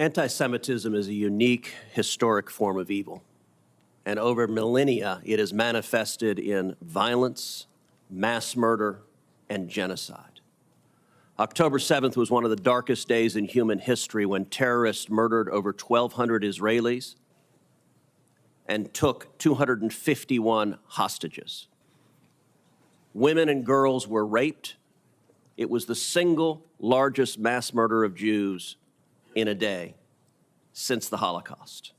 Antisemitism is a unique historic form of evil, and over millennia it has manifested in violence, mass murder, and genocide. October 7th was one of the darkest days in human history when terrorists murdered over 1,200 Israelis and took 251 hostages. Women and girls were raped. It was the single largest mass murder of Jews in a day since the Holocaust.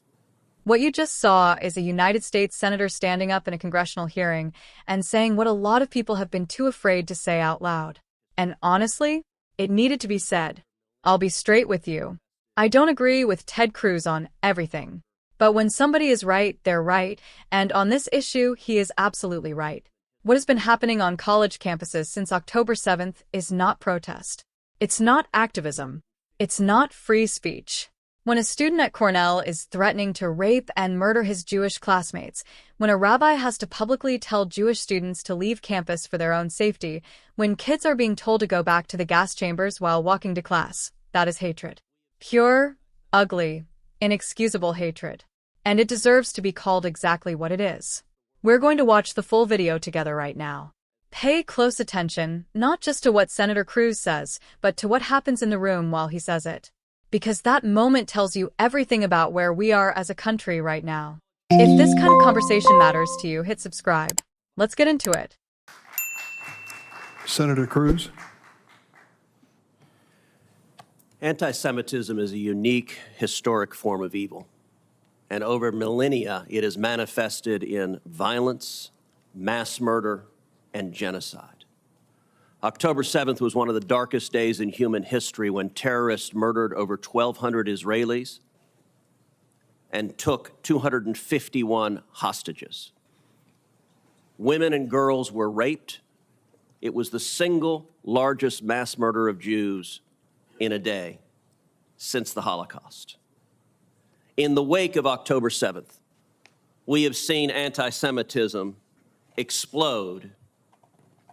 What you just saw is a United States senator standing up in a congressional hearing and saying what a lot of people have been too afraid to say out loud. And honestly, it needed to be said. I'll be straight with you. I don't agree with Ted Cruz on everything. But when somebody is right, they're right, and on this issue, he is absolutely right. What has been happening on college campuses since October 7th is not protest. It's not activism. It's not free speech. When a student at Cornell is threatening to rape and murder his Jewish classmates, when a rabbi has to publicly tell Jewish students to leave campus for their own safety, when kids are being told to go back to the gas chambers while walking to class, that is hatred. Pure, ugly, inexcusable hatred. And it deserves to be called exactly what it is. We're going to watch the full video together right now. Pay close attention, not just to what Senator Cruz says, but to what happens in the room while he says it. Because that moment tells you everything about where we are as a country right now. If this kind of conversation matters to you, hit subscribe. Let's get into it. Senator Cruz. Antisemitism is a unique historic form of evil, and over millennia it has manifested in violence, mass murder, and genocide. October 7th was one of the darkest days in human history when terrorists murdered over 1,200 Israelis and took 251 hostages. Women and girls were raped. It was the single largest mass murder of Jews in a day since the Holocaust. In the wake of October 7th, we have seen anti-Semitism explode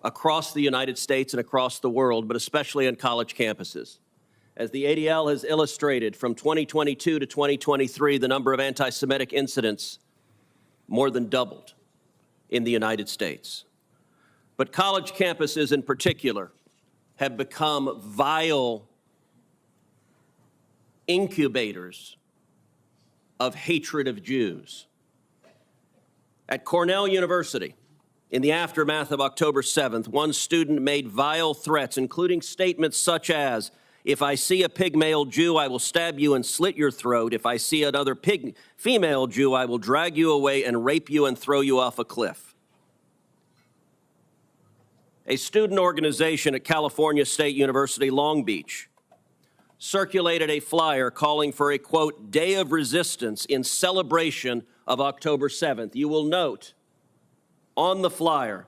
across the United States and across the world, but especially on college campuses. As the ADL has illustrated, from 2022 to 2023, the number of anti-Semitic incidents more than doubled in the United States. But college campuses in particular have become vile incubators of hatred of Jews. At Cornell University, in the aftermath of October 7th, one student made vile threats, including statements such as, "If I see a pygmale Jew, I will stab you and slit your throat. If I see another female Jew, I will drag you away and rape you and throw you off a cliff." A student organization at California State University, Long Beach, circulated a flyer calling for a, quote, day of resistance in celebration of October 7th. You will note on the flyer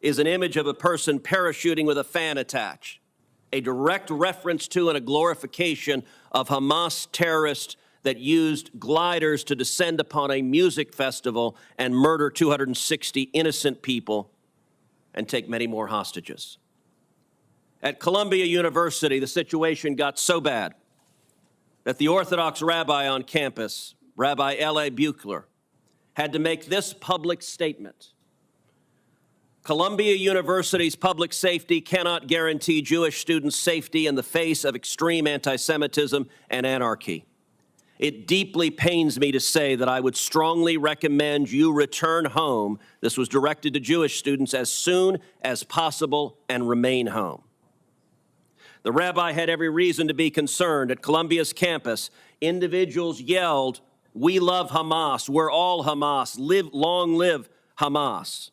is an image of a person parachuting with a fan attached, a direct reference to and a glorification of Hamas terrorists that used gliders to descend upon a music festival and murder 260 innocent people and take many more hostages. At Columbia University, the situation got so bad that the Orthodox rabbi on campus, Rabbi L.A. Buechler, had to make this public statement. Columbia University's public safety cannot guarantee Jewish students' safety in the face of extreme anti-Semitism and anarchy. It deeply pains me to say that I would strongly recommend you return home. This was directed to Jewish students as soon as possible and remain home. The rabbi had every reason to be concerned. At Columbia's campus, individuals yelled, "We love Hamas, we're all Hamas, long live Hamas."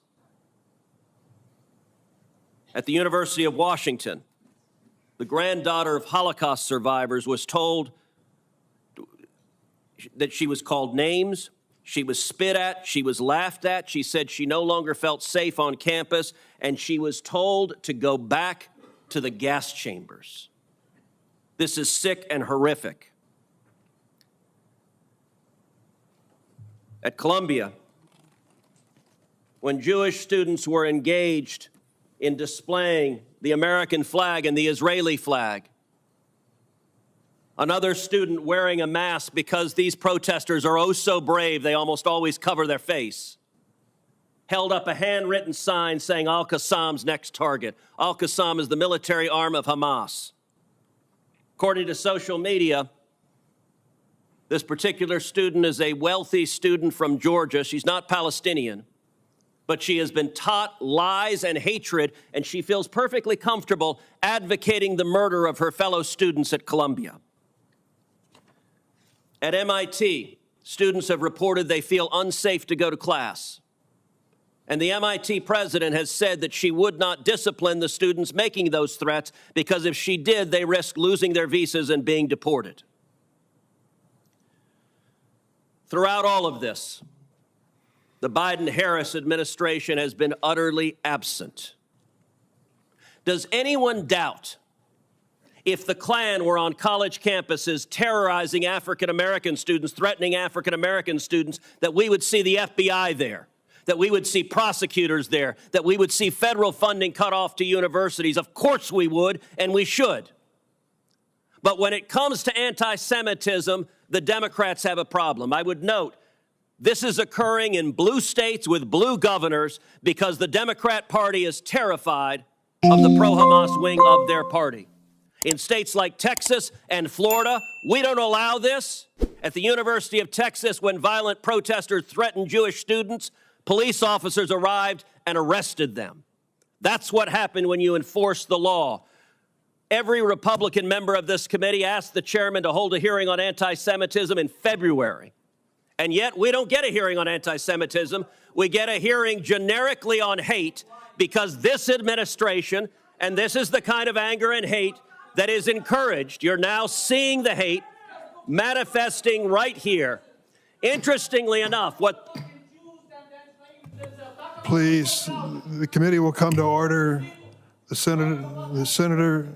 At the University of Washington, the granddaughter of Holocaust survivors was told that she was called names, she was spit at, she was laughed at. She said she no longer felt safe on campus, and she was told to go back to the gas chambers. This is sick and horrific. At Columbia, when Jewish students were engaged in displaying the American flag and the Israeli flag, Another student wearing a mask because these protesters are oh so brave, they almost always cover their face. Held up a handwritten sign saying Al-Qassam's next target. Al-Qassam is the military arm of Hamas. According to social media, this particular student is a wealthy student from Georgia. She's not Palestinian, but she has been taught lies and hatred, and she feels perfectly comfortable advocating the murder of her fellow students at Columbia. At MIT, students have reported they feel unsafe to go to class. And the MIT president has said that she would not discipline the students making those threats because if she did, they risk losing their visas and being deported. Throughout all of this, the Biden-Harris administration has been utterly absent. Does anyone doubt if the Klan were on college campuses terrorizing African-American students, threatening African-American students, that we would see the FBI there, that we would see prosecutors there, that we would see federal funding cut off to universities? Of course we would, and we should. But when it comes to anti-Semitism, the Democrats have a problem. I would note, this is occurring in blue states with blue governors because the Democrat Party is terrified of the pro-Hamas wing of their party. In states like Texas and Florida, we don't allow this. At the University of Texas, when violent protesters threatened Jewish students, police officers arrived and arrested them. That's what happened when you enforce the law. Every Republican member of this committee asked the chairman to hold a hearing on anti-Semitism in February. And yet we don't get a hearing on anti-Semitism. We get a hearing generically on hate because this administration, and this is the kind of anger and hate that is encouraged. You're now seeing the hate manifesting right here. Interestingly enough, Please, the committee will come to order. The senator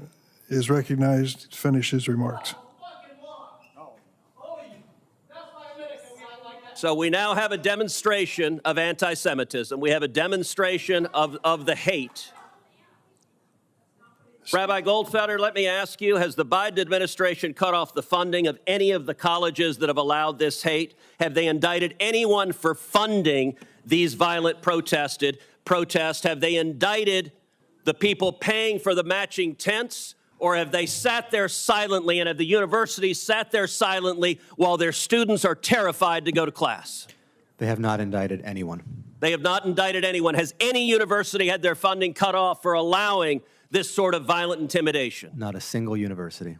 is recognized to finish his remarks. So we now have a demonstration of anti-Semitism. We have a demonstration of the hate. Rabbi Goldfelder, let me ask you, has the Biden administration cut off the funding of any of the colleges that have allowed this hate? Have they indicted anyone for funding these violent protests? Have they indicted the people paying for the matching tents? Or have they sat there silently, and have the universities sat there silently while their students are terrified to go to class? They have not indicted anyone. They have not indicted anyone. Has any university had their funding cut off for allowing this sort of violent intimidation? Not a single university.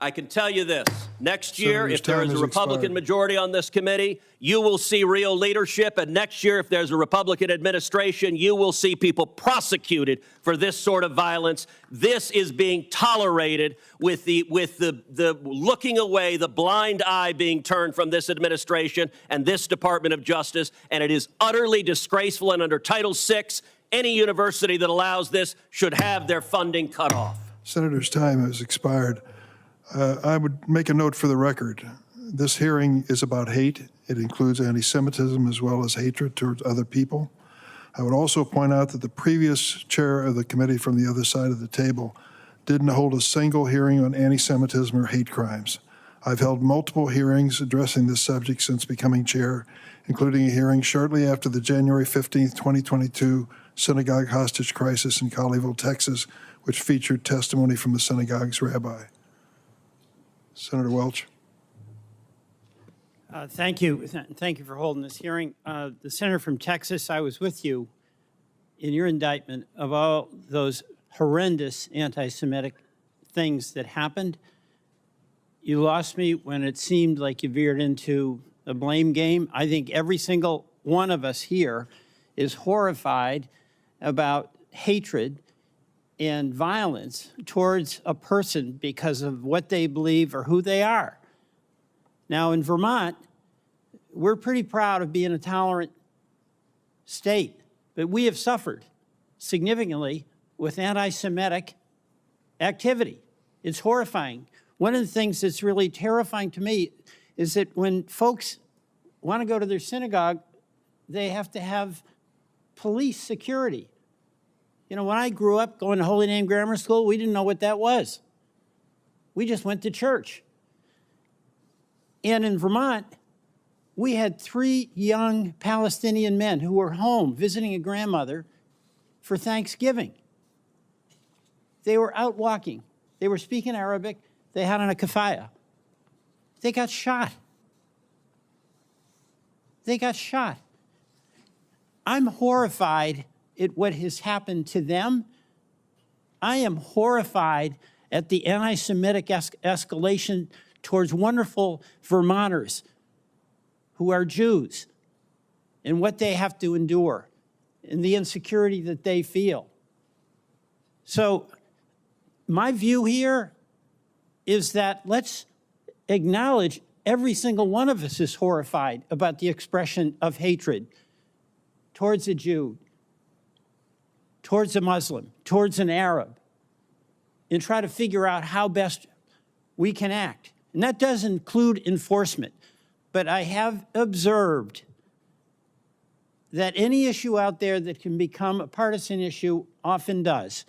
I can tell you this. Next year, if there is a Republican expired. majority on this committee, you will see real leadership. And next year, if there's a Republican administration, you will see people prosecuted for this sort of violence. This is being tolerated with the looking away, the blind eye being turned from this administration and this Department of Justice. And it is utterly disgraceful. And under Title VI, any university that allows this should have their funding cut off. Senator's time has expired. I would make a note for the record. This hearing is about hate. It includes anti-Semitism as well as hatred towards other people. I would also point out that the previous chair of the committee from the other side of the table didn't hold a single hearing on anti-Semitism or hate crimes. I've held multiple hearings addressing this subject since becoming chair, including a hearing shortly after the January 15th, 2022 synagogue hostage crisis in Colleyville, Texas, which featured testimony from the synagogue's rabbi. Senator Welch. Thank you. Thank you for holding this hearing. The senator from Texas, I was with you in your indictment of all those horrendous anti-Semitic things that happened. You lost me when it seemed like you veered into a blame game. I think every single one of us here is horrified about hatred and violence towards a person because of what they believe or who they are. Now, in Vermont, we're pretty proud of being a tolerant state, but we have suffered significantly with anti-Semitic activity. It's horrifying. One of the things that's really terrifying to me is that when folks want to go to their synagogue, they have to have police security. You know, when I grew up going to Holy Name Grammar School, we didn't know what that was. We just went to church. And in Vermont, we had 3 young Palestinian men who were home visiting a grandmother for Thanksgiving. They were out walking. They were speaking Arabic. They had on a keffiyeh. They got shot. They got shot. I'm horrified at what has happened to them. I am horrified at the anti-Semitic escalation towards wonderful Vermonters who are Jews and what they have to endure and the insecurity that they feel. So my view here is that let's acknowledge every single one of us is horrified about the expression of hatred towards a Jew, towards a Muslim, towards an Arab, and try to figure out how best we can act. And that does include enforcement. But I have observed that any issue out there that can become a partisan issue often does.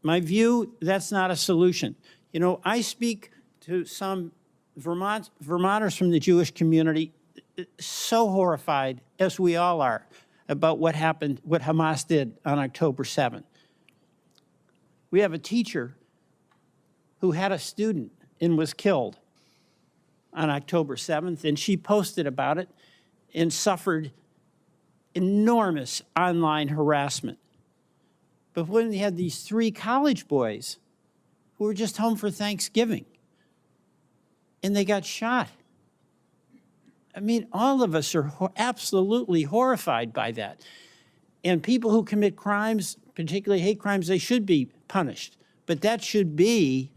My view, that's not a solution. You know, I speak to some Vermonters from the Jewish community, so horrified, as we all are, about what happened, what Hamas did on October 7th. We have a teacher who had a student and was killed on October 7th, and she posted about it and suffered enormous online harassment. But when we had these 3 college boys who were just home for Thanksgiving, and they got shot. I mean, all of us are absolutely horrified by that. And people who commit crimes, particularly hate crimes, they should be punished. But that should be,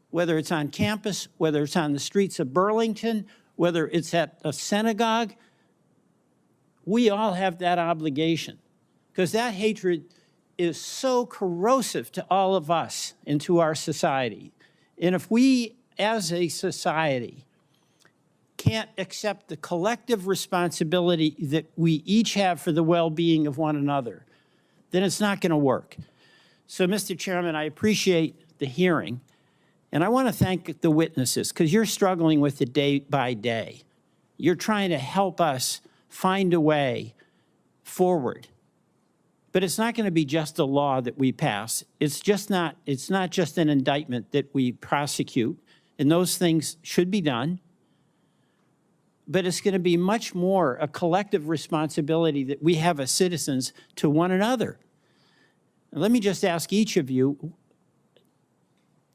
whether it's on campus, whether it's on the streets of Burlington, whether it's at a synagogue, we all have that obligation. Because that hatred is so corrosive to all of us and to our society. And if we, as a society, can't accept the collective responsibility that we each have for the well-being of one another, then it's not going to work. So, Mr. Chairman, I appreciate the hearing, and I want to thank the witnesses, because you're struggling with it day by day. You're trying to help us find a way forward. But it's not going to be just a law that we pass. It's not just an indictment that we prosecute, and those things should be done. But it's going to be much more a collective responsibility that we have as citizens to one another. And let me just ask each of you,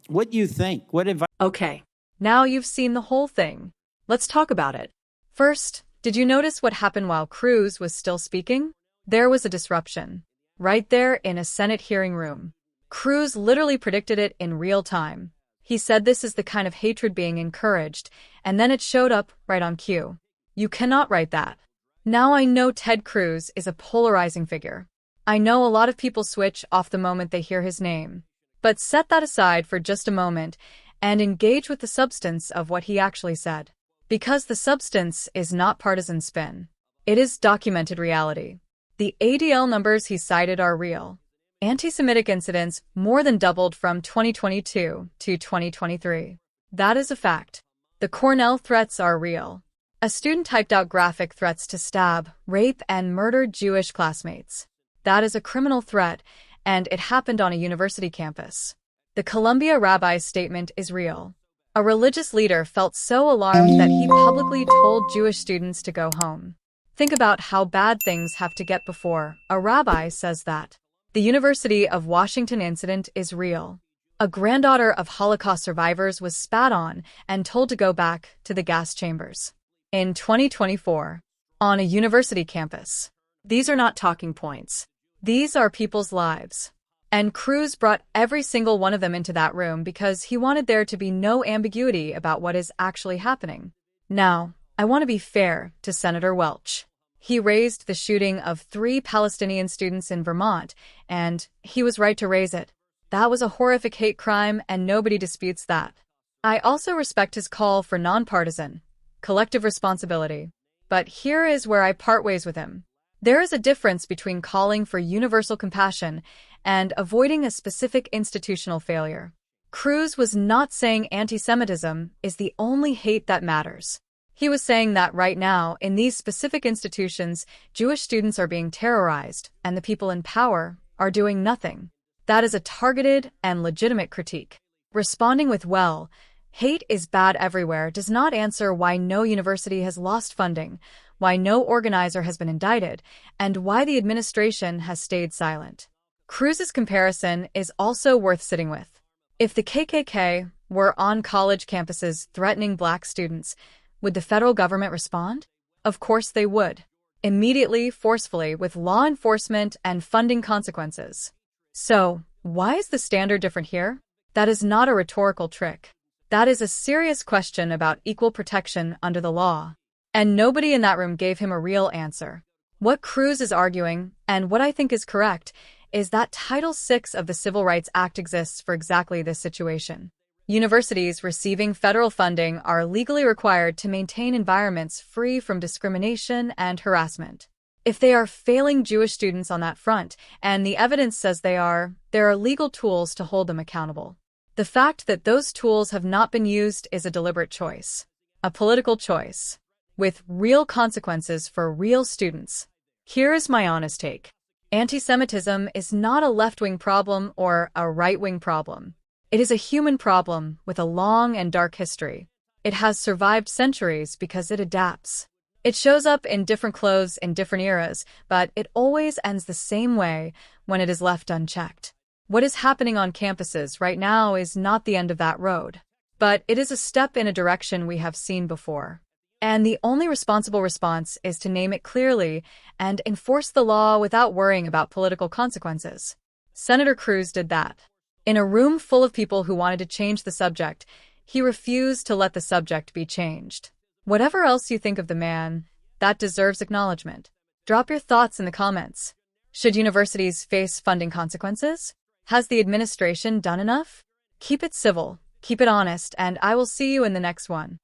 what do you think? What advice? Okay, now you've seen the whole thing. Let's talk about it. First, did you notice what happened while Cruz was still speaking? There was a disruption. Right there in a Senate hearing room. Cruz literally predicted it in real time. He said this is the kind of hatred being encouraged, and then it showed up right on cue. You cannot write that. Now I know Ted Cruz is a polarizing figure. I know a lot of people switch off the moment they hear his name. But set that aside for just a moment and engage with the substance of what he actually said. Because the substance is not partisan spin. It is documented reality. The ADL numbers he cited are real. Anti-Semitic incidents more than doubled from 2022 to 2023. That is a fact. The Cornell threats are real. A student typed out graphic threats to stab, rape, and murder Jewish classmates. That is a criminal threat, and it happened on a university campus. The Columbia rabbi's statement is real. A religious leader felt so alarmed that he publicly told Jewish students to go home. Think about how bad things have to get before a rabbi says that. The University of Washington incident is real. A granddaughter of Holocaust survivors was spat on and told to go back to the gas chambers. In 2024, on a university campus. These are not talking points. These are people's lives. And Cruz brought every single one of them into that room because he wanted there to be no ambiguity about what is actually happening. Now, I want to be fair to Senator Welch. He raised the shooting of 3 Palestinian students in Vermont, and he was right to raise it. That was a horrific hate crime, and nobody disputes that. I also respect his call for nonpartisan, collective responsibility. But here is where I part ways with him. There is a difference between calling for universal compassion and avoiding a specific institutional failure. Cruz was not saying anti-Semitism is the only hate that matters. He was saying that right now, in these specific institutions, Jewish students are being terrorized, and the people in power are doing nothing. That is a targeted and legitimate critique. Responding with, well, hate is bad everywhere, does not answer why no university has lost funding, why no organizer has been indicted, and why the administration has stayed silent. Cruz's comparison is also worth sitting with. If the KKK were on college campuses threatening Black students, would the federal government respond? Of course they would. Immediately, forcefully, with law enforcement and funding consequences. So, why is the standard different here? That is not a rhetorical trick. That is a serious question about equal protection under the law. And nobody in that room gave him a real answer. What Cruz is arguing, and what I think is correct, is that Title VI of the Civil Rights Act exists for exactly this situation. Universities receiving federal funding are legally required to maintain environments free from discrimination and harassment. If they are failing Jewish students on that front, and the evidence says they are, there are legal tools to hold them accountable. The fact that those tools have not been used is a deliberate choice. A political choice. With real consequences for real students. Here is my honest take. Anti-Semitism is not a left-wing problem or a right-wing problem. It is a human problem with a long and dark history. It has survived centuries because it adapts. It shows up in different clothes in different eras, but it always ends the same way when it is left unchecked. What is happening on campuses right now is not the end of that road, but it is a step in a direction we have seen before. And the only responsible response is to name it clearly and enforce the law without worrying about political consequences. Senator Cruz did that. In a room full of people who wanted to change the subject, he refused to let the subject be changed. Whatever else you think of the man, that deserves acknowledgement. Drop your thoughts in the comments. Should universities face funding consequences? Has the administration done enough? Keep it civil, keep it honest, and I will see you in the next one.